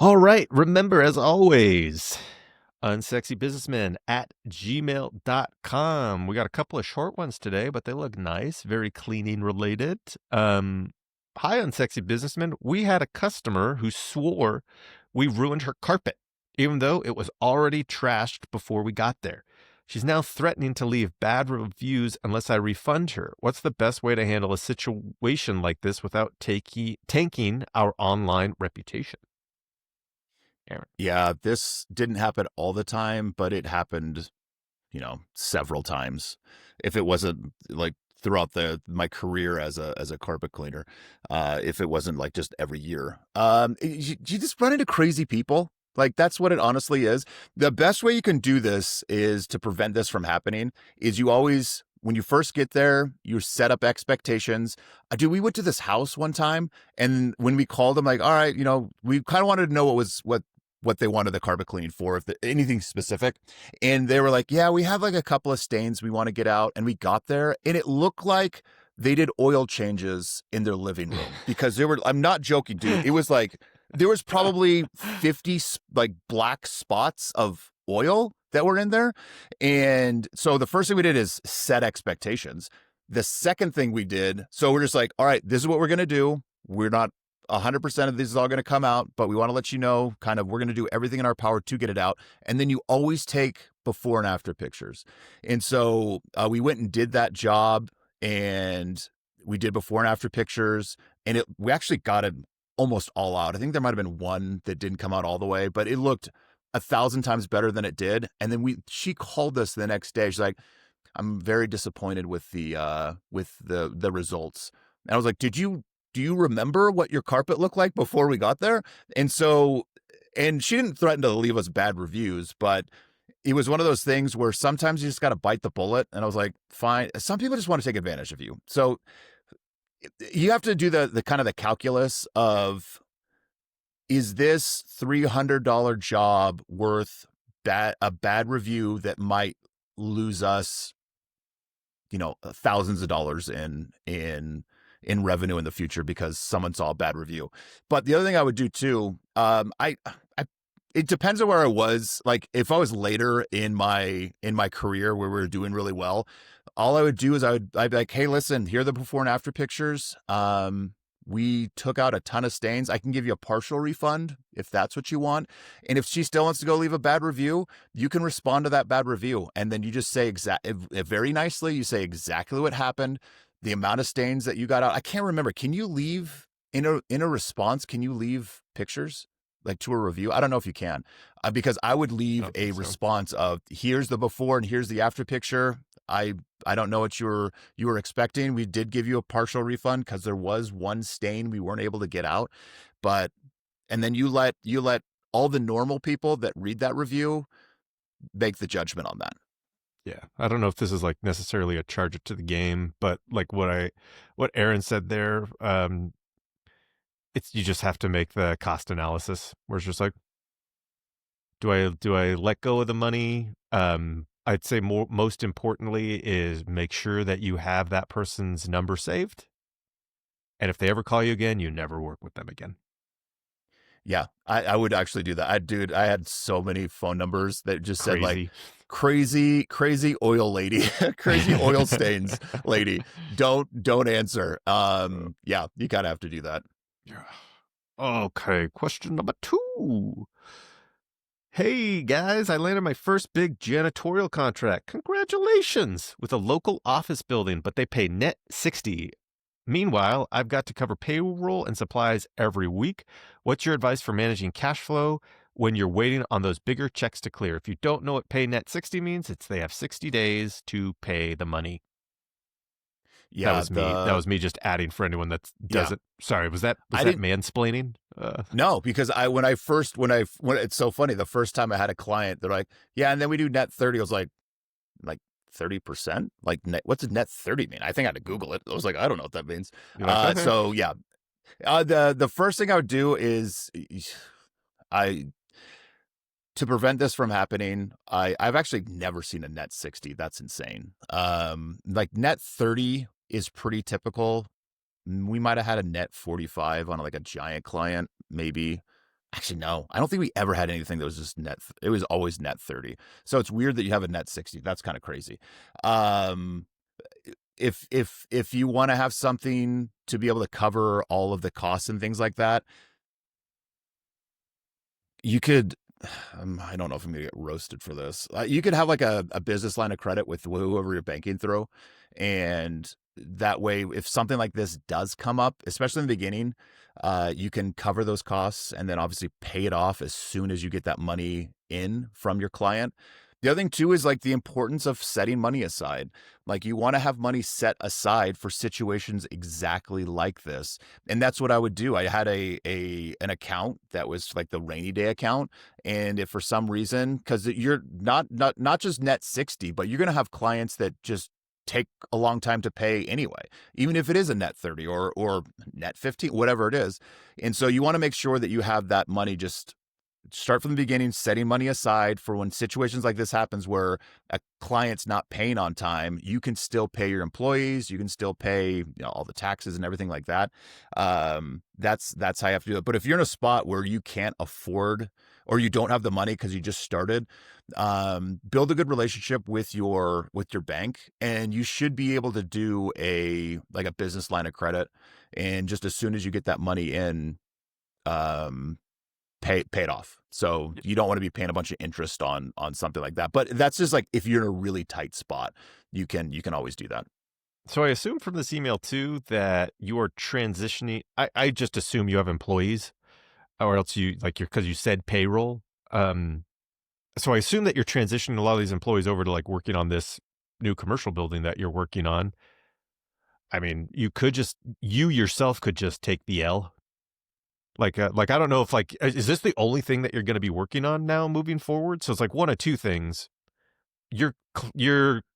All right. Remember, as always, unsexybusinessmen at gmail.com. We got a couple of short ones today, but they look nice, very cleaning related. Hi, unsexy businessmen. We had a customer who swore we ruined her carpet, even though it was already trashed before we got there. She's now threatening to leave bad reviews unless I refund her. What's the best way to handle a situation like this without tanking our online reputation? Aaron. Yeah, this didn't happen all the time, but it happened, several times. If it wasn't like throughout my career as a carpet cleaner, if it wasn't like just every year, you just run into crazy people. Like that's what it honestly is. The best way you can do this is to prevent this from happening. Is you always when you first get there, you set up expectations. Dude, we went to this house one time, and when we called them, like, all right, we kind of wanted to know what they wanted the carpet cleaning for, if anything specific. And they were like, yeah, we have like a couple of stains we want to get out. And we got there and it looked like they did oil changes in their living room because I'm not joking, dude. It was like, there was probably 50 like black spots of oil that were in there. And so the first thing we did is set expectations. The second thing we did, so we're just like, all right, this is what we're going to do. We're not 100% of this is all going to come out, but we want to let you know kind of we're going to do everything in our power to get it out. And then you always take before and after pictures. And so we went and did that job, and we did before and after pictures, and we actually got it almost all out. I think there might have been one that didn't come out all the way, but it looked 1,000 times better than it did. And then she called us the next day. She's like, I'm very disappointed with the results. And I was like, do you remember what your carpet looked like before we got there? And she didn't threaten to leave us bad reviews, but it was one of those things where sometimes you just got to bite the bullet. And I was like, fine. Some people just want to take advantage of you. So you have to do the kind of the calculus of, is this $300 job worth a bad review that might lose us, thousands of dollars in revenue in the future because someone saw a bad review. But the other thing I would do too, it depends on where I was. Like if I was later in my career where we were doing really well, all I would do is I'd be like, hey, listen, here are the before and after pictures. We took out a ton of stains. I can give you a partial refund if that's what you want. And if she still wants to go leave a bad review, you can respond to that bad review. And then you just say very nicely, you say exactly what happened, the amount of stains that you got out. I can't remember. Can you leave in a response? Can you leave pictures like to a review? I don't know if you can, because I would leave a response of here's the before and here's the after picture. I don't know what you were expecting. We did give you a partial refund because there was one stain we weren't able to get out, and then you let all the normal people that read that review make the judgment on that. Yeah, I don't know if this is like necessarily a charge it to the game, but like what Aaron said there, you just have to make the cost analysis where it's just like, do I let go of the money? I'd say most importantly is make sure that you have that person's number saved, and if they ever call you again, you never work with them again. Yeah, I would actually do that. I had so many phone numbers that just said like crazy oil lady, crazy oil stains lady. Don't answer. Yeah, you gotta have to do that. Okay, question number 2. Hey guys, I landed my first big janitorial contract. Congratulations! With a local office building, but they pay net $60. Meanwhile, I've got to cover payroll and supplies every week. What's your advice for managing cash flow when you're waiting on those bigger checks to clear? If you don't know what pay net 60 means, they have 60 days to pay the money. Yeah, that was me just adding for anyone that doesn't. Yeah. Sorry, was that mansplaining? No, because when it's so funny. The first time I had a client, they're like, yeah, and then we do net 30. I was like 30%? Like net, what's a net 30 mean? I think I had to Google it. I was like, I don't know what that means. Like, okay. So yeah, the first thing I would do is to prevent this from happening, I've actually never seen a net 60. That's insane. Like net 30 is pretty typical. We might have had a net 45 on like a giant client, maybe. Actually, no, I don't think we ever had anything that was just net. It was always net 30. So it's weird that you have a net 60. That's kind of crazy. Um, if you want to have something to be able to cover all of the costs and things like that, you could, I don't know if I'm gonna get roasted for this. You could have like a business line of credit with whoever you're banking through, and that way, if something like this does come up, especially in the beginning, you can cover those costs and then obviously pay it off as soon as you get that money in from your client. The other thing too is like the importance of setting money aside. Like you want to have money set aside for situations exactly like this. And that's what I would do. I had an account that was like the rainy day account. And if for some reason, because you're not just net 60, but you're gonna have clients that just take a long time to pay anyway, even if it is a net 30 or net 15, whatever it is. And so you want to make sure that you have that money, just start from the beginning, setting money aside for when situations like this happens where a client's not paying on time. You can still pay your employees, you can still pay, you know, all the taxes and everything like that. That's how you have to do it. But if you're in a spot where you can't afford or you don't have the money because you just started, build a good relationship with your bank, and you should be able to do a business line of credit. And just as soon as you get that money in, pay it off. So you don't want to be paying a bunch of interest on something like that. But that's just like if you're in a really tight spot, you can always do that. So I assume from this email too that you are transitioning. I just assume you have employees, or else you like because you said payroll. So I assume that you're transitioning a lot of these employees over to like working on this new commercial building that you're working on. I mean, you yourself could just take the L. Like I don't know if like is this the only thing that you're going to be working on now moving forward? So it's like one of two things. Your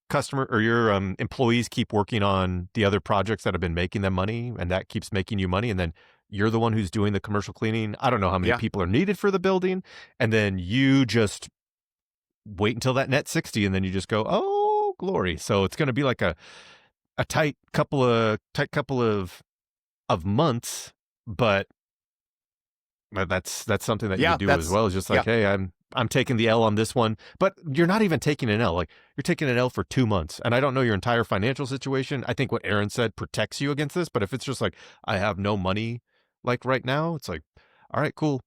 customer or your employees keep working on the other projects that have been making them money, and that keeps making you money, and then you're the one who's doing the commercial cleaning. I don't know how many Yeah. people are needed for the building, and then you just wait until that net 60, and then you just go, oh glory. So it's going to be like a tight couple of months, but that's something that you Yeah, could do as that's well. Is just yeah. like, hey, I'm taking the L on this one, but you're not even taking an L. Like you're taking an L for 2 months, and I don't know your entire financial situation. I think what Aaron said protects you against this, but if it's just like I have no money, like right now, it's like, all right, cool.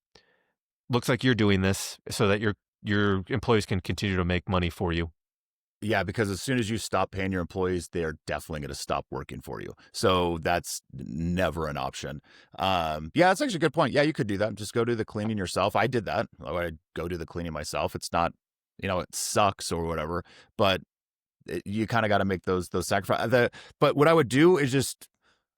Looks like you're doing this so that your employees can continue to make money for you. Yeah, because as soon as you stop paying your employees, they are definitely going to stop working for you. So that's never an option. Yeah, that's actually a good point. Yeah, you could do that. Just go do the cleaning yourself. I did that. I would go do the cleaning myself. It's not, it sucks or whatever, but you kind of got to make those sacrifices. But what I would do is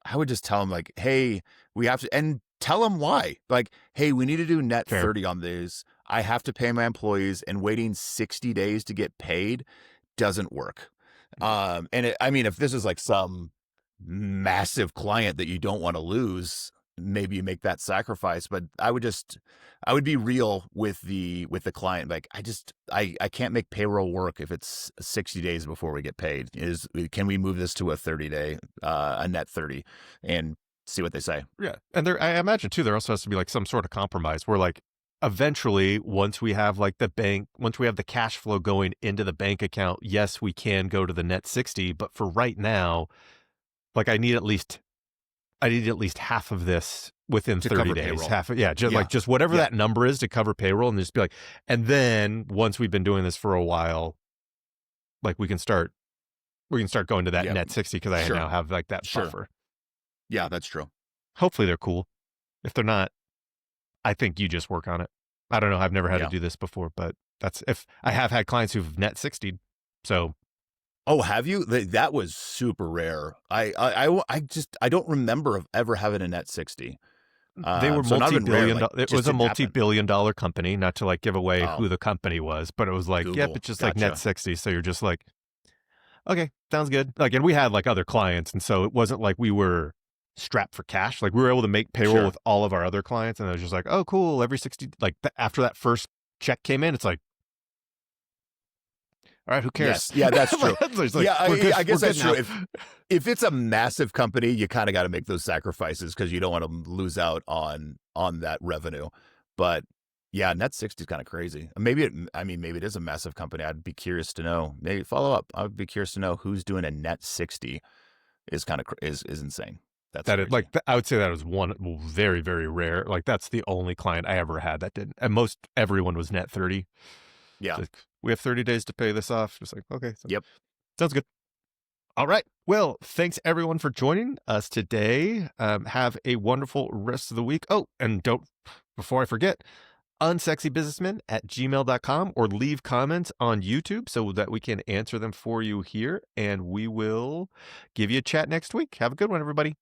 I would just tell them like, hey, we have to, and tell them why. Like, hey, we need to do net Fair. 30 on these. I have to pay my employees, and waiting 60 days to get paid doesn't work. I mean, if this is like some massive client that you don't want to lose, maybe you make that sacrifice. But I would be real with the client. Like, I can't make payroll work if it's 60 days before we get paid. Can we move this to a 30-day, a net 30, and see what they say? Yeah. And I imagine too, there also has to be like some sort of compromise where like eventually once we have the cash flow going into the bank account, yes, we can go to the net 60. But for right now, like I need at least half of this within To 30 cover days. payroll. Half of, yeah, just Yeah. like just whatever Yeah. that number is to cover payroll, and just be like, and then once we've been doing this for a while, like we can start going to that Yeah. net 60 because I Sure. now have like that Sure. buffer. Yeah, that's true. Hopefully they're cool. If they're not, I think you just work on it. I don't know. I've never had Yeah. to do this before, but that's if I have had clients who've net 60. So Oh, have you? That was super rare. I don't remember of ever having a net 60. they were So not even rare. Like, it just was a didn't happen. multi-billion-dollar company, not to like give away Oh, who the company was, but it was like, yep, Google. it's just like net Gotcha. 60. So you're just like, okay, sounds good. Like, and we had like other clients, and so it wasn't like we were strapped for cash. Like we were able to make payroll Sure. with all of our other clients, and it was just like, oh, cool. Every 60, like after that first check came in, it's like, all right, who cares? Yes. Yeah, that's true. It's like, Yeah, I guess we're that's good true. now. If it's a massive company, you kind of got to make those sacrifices because you don't want to lose out on that revenue. But yeah, net 60 is kind of crazy. Maybe it is a massive company. I'd be curious to know. Maybe follow up. I would be curious to know who's doing a net 60 is kind of is insane. That's That it crazy. like, I would say that was one very, very rare. Like, that's the only client I ever had that did, and most everyone was net 30. It's Yeah. like, "We have 30 days to pay this off." Just like, "Okay, Yep. sounds good." All right. Well, thanks everyone for joining us today. Have a wonderful rest of the week. Oh, and don't, before I forget, unsexybusinessmen@gmail.com, or leave comments on YouTube so that we can answer them for you here. And we will give you a chat next week. Have a good one, everybody.